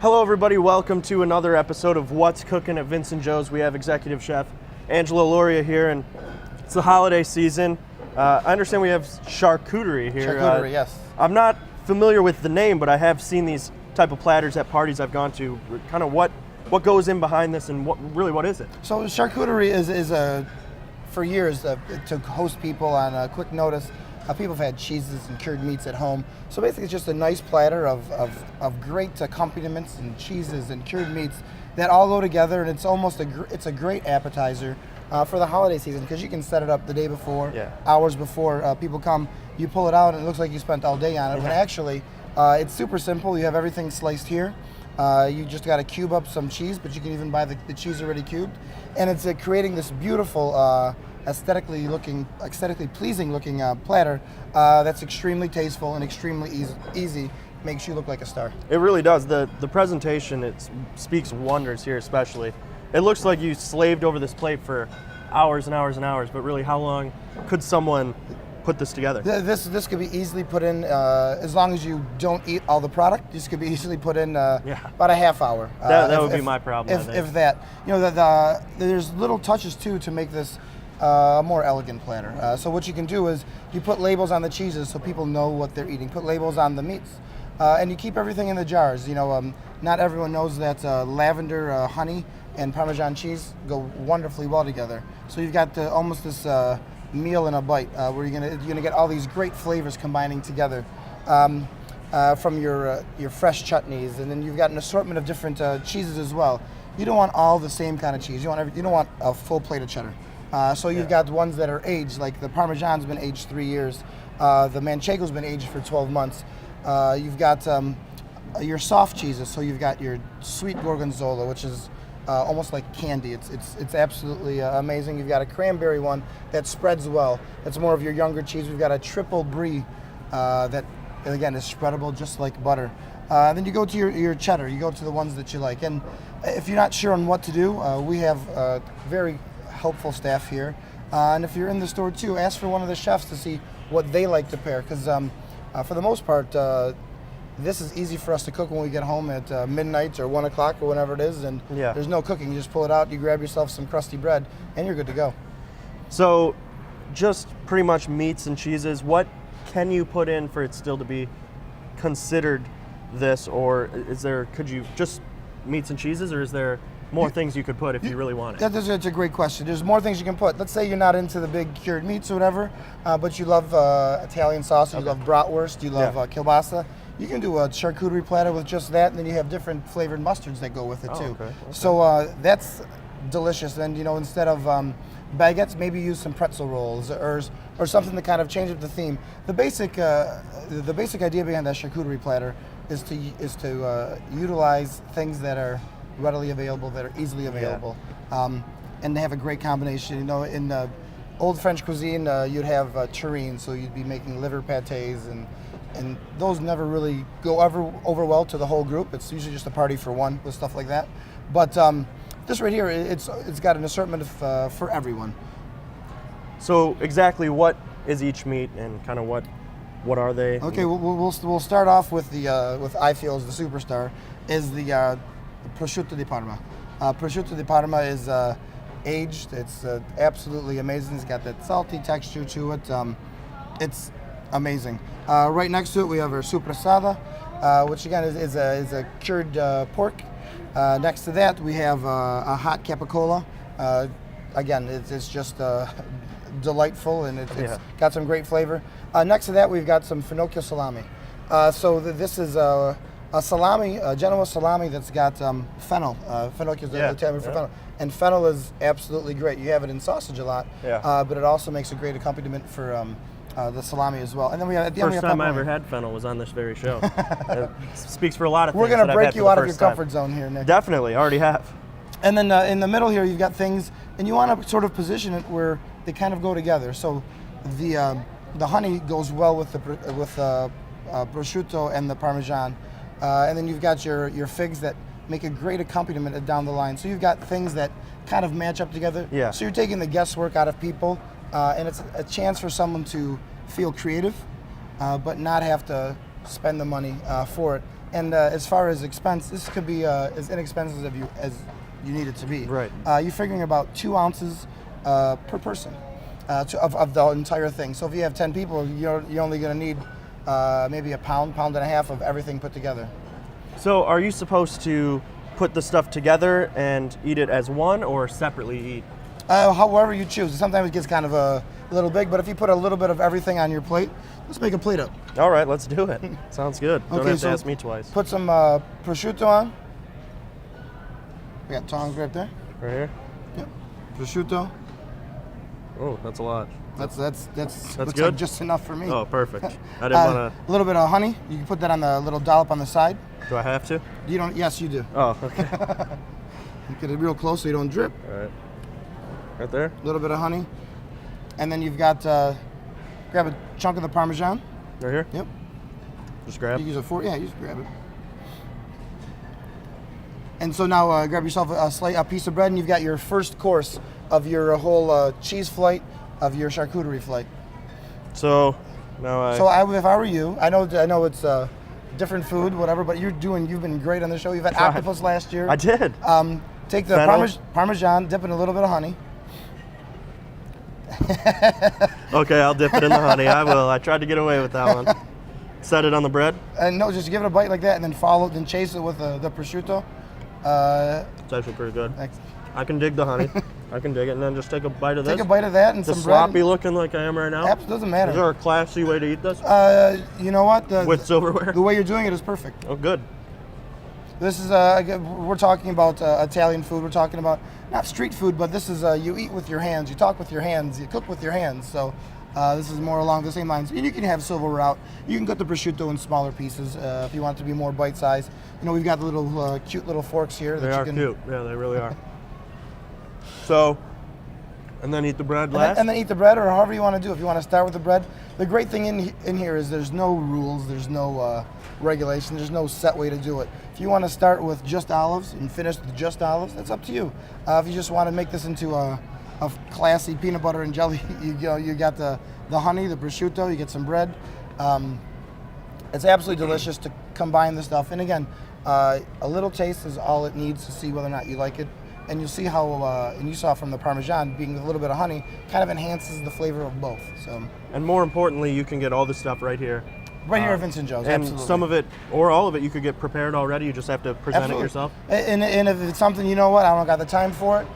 Hello everybody, welcome to another episode of What's Cooking at Vincent Joe's. We have Executive Chef Angela Loria here, and it's the holiday season. I understand we have charcuterie here. Charcuterie, yes. I'm not familiar with the name, but I have seen these type of platters at parties I've gone to. Kind of what goes in behind this, and what is it? So charcuterie is for years to host people on quick notice. People have had cheeses and cured meats at home. So basically it's just a nice platter of great accompaniments and cheeses and cured meats that all go together, and it's almost it's a great appetizer for the holiday season, because you can set it up the day before, hours before people come. You pull it out and it looks like you spent all day on it, when actually it's super simple. You have everything sliced here. You just got to cube up some cheese, but you can even buy the cheese already cubed, and it's creating this beautiful aesthetically pleasing looking platter that's extremely tasteful and extremely easy. Makes you look like a star. It really does. The presentation, it speaks wonders here. Especially it looks like you slaved over this plate for hours and hours and hours, but really, how long could someone put this together? This could be easily put in, as long as you don't eat all the product, this could be easily put in about a half hour. That would be my problem. If that, you know, there's little touches too to make this a more elegant platter. So what you can do is you put labels on the cheeses so people know what they're eating. Put labels on the meats, and you keep everything in the jars. You know, not everyone knows that lavender, honey, and Parmesan cheese go wonderfully well together. So you've got almost this meal in a bite, where you're gonna get all these great flavors combining together from your fresh chutneys, and then you've got an assortment of different cheeses as well. You don't want all the same kind of cheese. You don't want a full plate of cheddar. So you've got ones that are aged, like the Parmesan's been aged 3 years, the Manchego's been aged for 12 months. You've got your soft cheeses, so you've got your sweet gorgonzola, which is almost like candy. It's absolutely amazing. You've got a cranberry one that spreads well. That's more of your younger cheese. We've got a triple brie that, again, is spreadable just like butter. Then you go to your cheddar. You go to the ones that you like. And if you're not sure on what to do, we have very helpful staff here, and if you're in the store too, ask for one of the chefs to see what they like to pair, because for the most part this is easy for us to cook when we get home at midnight or 1 o'clock or whenever it is, and there's no cooking. You just pull it out, you grab yourself some crusty bread, and you're good to go. So just pretty much meats and cheeses. What can you put in for it still to be considered this, or could you just meats and cheeses, or is there more things you could put if you really want it? That's a great question. There's more things you can put. Let's say you're not into the big cured meats or whatever, but you love Italian sausage, you love bratwurst, you love kielbasa. You can do a charcuterie platter with just that, and then you have different flavored mustards that go with it too. Okay. So that's delicious. And you know, instead of baguettes, maybe use some pretzel rolls or something to kind of change up the theme. The basic idea behind that charcuterie platter is to utilize things that are readily available, that are easily available, and they have a great combination. You know, in old French cuisine, you'd have terrine, so you'd be making liver patés, and those never really go over well to the whole group. It's usually just a party for one with stuff like that. But this right here, it's got an assortment of for everyone. So exactly what is each meat, and kind of what are they? Okay, we'll start off with with I feel is the superstar, is the prosciutto di Parma. Prosciutto di Parma is aged. It's absolutely amazing. It's got that salty texture to it. It's amazing. Right next to it, we have our sopressata, which again is a cured pork. Next to that, we have a hot capicola. Again, it's just delightful, and it's got some great flavor. Next to that, we've got some finocchio salami. This is a salami, a Genoa salami that's got fennel. Finocchio is the Italian for fennel. And fennel is absolutely great. You have it in sausage a lot, but it also makes a great accompaniment for the salami as well. And then we have, at the first time I ever had fennel was on this very show. It speaks for a lot of things. We're going to break you out of your comfort zone here, Nick. Definitely, already have. And then in the middle here, you've got things, and you want to sort of position it where they kind of go together. So the honey goes well with the prosciutto and the Parmesan. And then you've got your figs that make a great accompaniment down the line. So you've got things that kind of match up together. So you're taking the guesswork out of people, and it's a chance for someone to feel creative, but not have to spend the money for it. And as far as expense, this could be as inexpensive as you need it to be. Right. You're figuring about 2 ounces per person of the entire thing. So if you have 10 people, you're only going to need maybe a pound and a half of everything put together. So are you supposed to put the stuff together and eat it as one, or separately eat? However you choose. Sometimes it gets kind of a little big, but if you put a little bit of everything on your plate, let's make a plate up. All right, let's do it. Sounds good. Don't have to so ask me twice. Put some prosciutto on. We got tongs right there. Right here? Yep. Prosciutto. Oh, that's a lot. That's looks good? like just enough for me. Oh, perfect. I didn't want A little bit of honey. You can put that on the little dollop on the side. to... Do I have to? You don't? Yes, you do. Oh, okay. Get it real close so you don't drip. All right. Right there? A little bit of honey, and then you've got grab a chunk of the Parmesan. Right here? Yep. Just grab? You use a fork. Yeah, you just grab it. And so now grab yourself a piece of bread, and you've got your first course of your whole cheese flight, of your charcuterie flight. So now If I were you, I know it's different food, whatever, but you've been great on the show. You've had octopus last year. I did. Take the Parmesan, dip in a little bit of honey. Okay, I'll dip it in the honey. I will. I tried to get away with that one. Set it on the bread? And no, just give it a bite like that, and then chase it with the prosciutto. It's actually pretty good. I can dig the honey. I can dig it, and then just take a bite of this. Take a bite of that and the some bread. sloppy looking like I am right now. Doesn't matter. Is there a classy way to eat this? You know what? With silverware? The way you're doing it is perfect. Oh, good. This is we're talking about Italian food. We're talking about not street food, but this is you eat with your hands, you talk with your hands, you cook with your hands. So this is more along the same lines. And you can have silverware out. You can cut the prosciutto in smaller pieces if you want it to be more bite-sized. You know, we've got the little cute little forks here. They are cute. Yeah, they really are. So, and then eat the bread last? And then eat the bread, or however you want to do. If you want to start with the bread, the great thing in here is there's no rules, there's no regulation, there's no set way to do it. If you want to start with just olives and finish with just olives, that's up to you. If you just want to make this into a classy peanut butter and jelly, you got the honey, the prosciutto, you get some bread. It's absolutely delicious to combine the stuff. And again, a little taste is all it needs to see whether or not you like it. And you'll see how, and you saw from the Parmesan, being a little bit of honey, kind of enhances the flavor of both. So. And more importantly, you can get all this stuff right here. Right here at Vincent Joe's, and absolutely. Some of it, or all of it, you could get prepared already. You just have to present it yourself. And if it's something, you know what, I don't got the time for it,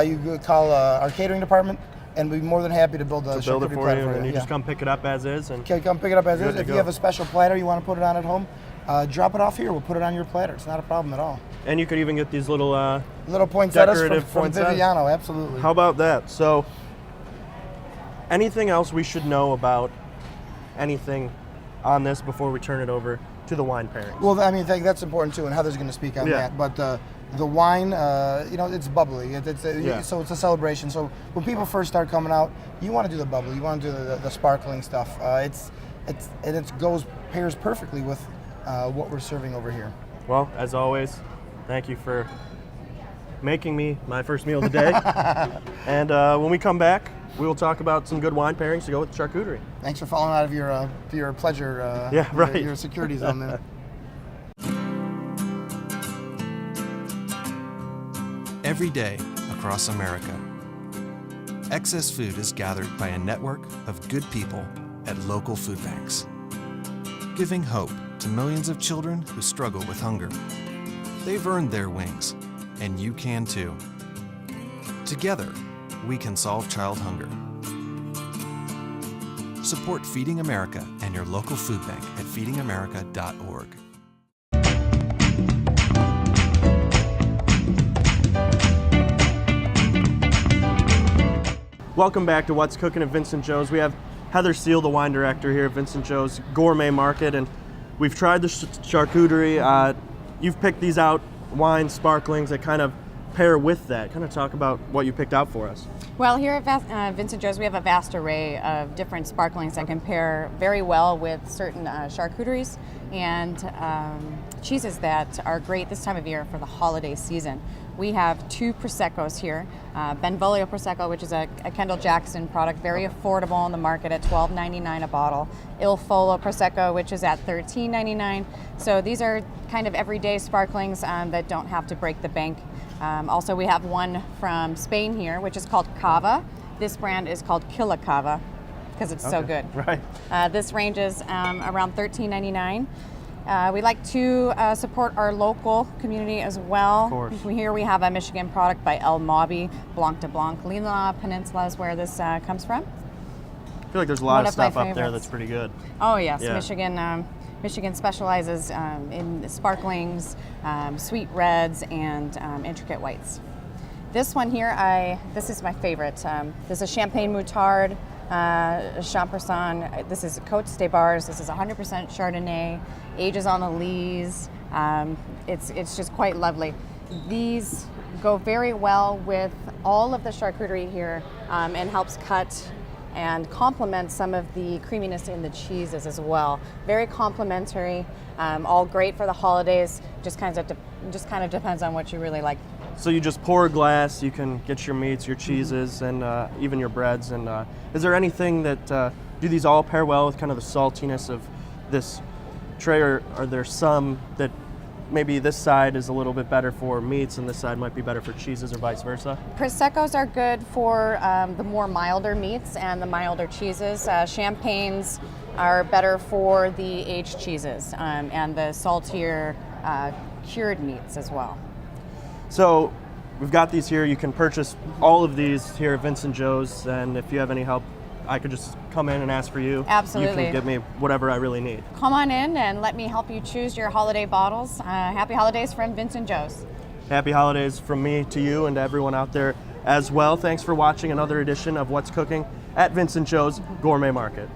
you could call our catering department, and we'd be more than happy to build a charcuterie platter for you. And you just come pick it up as is. And okay, come pick it up as is. If you have a special platter you want to put it on at home, drop it off here. We'll put it on your platter. It's not a problem at all. And you could even get these little poinsettias from Viviano, absolutely. How about that? So, anything else we should know about anything on this before we turn it over to the wine pairings? Well, I mean, I think that's important too, and Heather's going to speak on that. But the wine, it's bubbly. So it's a celebration. So when people first start coming out, you want to do the bubbly. You want to do the sparkling stuff. It pairs perfectly with what we're serving over here. Well, as always, thank you for making me my first meal of the day. And when we come back, we will talk about some good wine pairings to go with the charcuterie. Thanks for falling out of your pleasure. Your security zone there. Every day across America, excess food is gathered by a network of good people at local food banks, giving hope to millions of children who struggle with hunger. They've earned their wings, and you can too. Together, we can solve child hunger. Support Feeding America and your local food bank at feedingamerica.org. Welcome back to What's Cooking at Vincent Joe's. We have Heather Seal, the wine director here at Vincent Joe's Gourmet Market, and we've tried the charcuterie. You've picked these out, wines, sparklings that kind of pair with that. Kind of talk about what you picked out for us. Well, here at Vincent Joe's, we have a vast array of different sparklings that can pair very well with certain charcuteries and cheeses that are great this time of year for the holiday season. We have 2 Proseccos here. Benvolio Prosecco, which is a Kendall Jackson product, very affordable on the market at $12.99 a bottle. Il Folo Prosecco, which is at $13.99. So these are kind of everyday sparklings that don't have to break the bank. Also, we have one from Spain here, which is called Cava. This brand is called Killa Cava because it's so good. Right. This ranges around $13.99. We like to support our local community as well. Of course. Here we have a Michigan product by El Mobby, Blanc de Blanc. Lila Peninsula is where this comes from. I feel like there's a lot One of of my stuff up there favorites. that's pretty good. Oh yes, Yeah. Michigan specializes in sparklings, sweet reds, and intricate whites. This one here, this is my favorite. This is Champagne Moutard, Champerson. This is Côte des Bars. This is 100% Chardonnay. Ages on the lees. It's just quite lovely. These go very well with all of the charcuterie here and helps cut and complement some of the creaminess in the cheeses as well. Very complimentary, all great for the holidays. Just kind of depends on what you really like. So you just pour a glass, you can get your meats, your cheeses, and even your breads. And is there anything that, do these all pair well with kind of the saltiness of this tray, or are there some that maybe this side is a little bit better for meats and this side might be better for cheeses, or vice versa? Proseccos are good for the more milder meats and the milder cheeses. Champagnes are better for the aged cheeses and the saltier cured meats as well. So we've got these here. You can purchase all of these here at Vincent Joe's, and if you have any help, I could just come in and ask for you. Absolutely. You can get me whatever I really need. Come on in and let me help you choose your holiday bottles. Happy holidays from Vincent Joe's. Happy holidays from me to you and to everyone out there as well. Thanks for watching another edition of What's Cooking at Vincent Joe's Gourmet Market.